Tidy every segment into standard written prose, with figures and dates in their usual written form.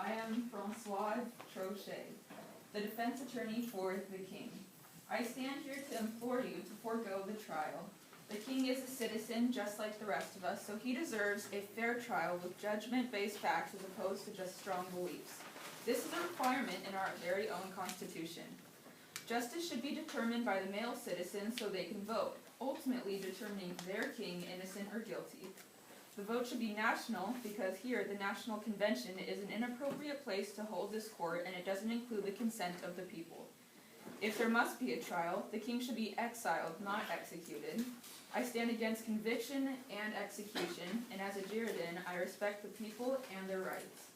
I am Francois Trochet, the defense attorney for the king. I stand here to implore you to forego the trial. The king is a citizen just like the rest of us, so he deserves a fair trial with judgment-based facts as opposed to just strong beliefs. This is a requirement in our very own Constitution. Justice should be determined by the male citizens so they can vote, ultimately determining their king innocent or guilty. The vote should be national because here the National Convention is an inappropriate place to hold this court and it doesn't include the consent of the people. If there must be a trial, the king should be exiled, not executed. I stand against conviction and execution, and as a Girondin, I respect the people and their rights.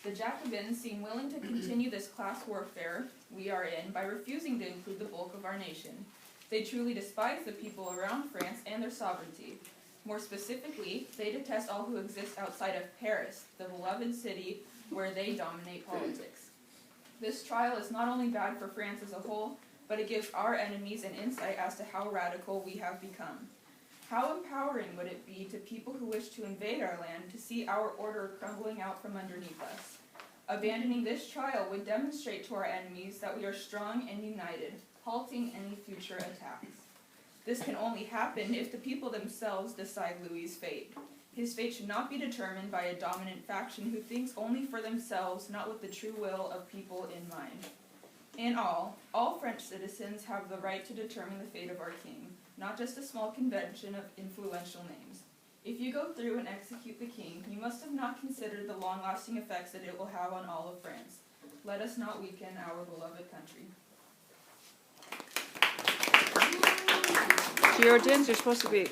The Jacobins seem willing to continue this class warfare we are in by refusing to include the bulk of our nation. They truly despise the people around France and their sovereignty. More specifically, they detest all who exist outside of Paris, the beloved city where they dominate politics. This trial is not only bad for France as a whole, but it gives our enemies an insight as to how radical we have become. How empowering would it be to people who wish to invade our land to see our order crumbling out from underneath us? Abandoning this trial would demonstrate to our enemies that we are strong and united, halting any future attacks. This can only happen if the people themselves decide Louis's fate. His fate should not be determined by a dominant faction who thinks only for themselves, not with the true will of people in mind. In all French citizens have the right to determine the fate of our king, not just a small convention of influential names. If you go through and execute the king, you must have not considered the long-lasting effects that it will have on all of France. Let us not weaken our beloved country. Girondins, you're supposed to be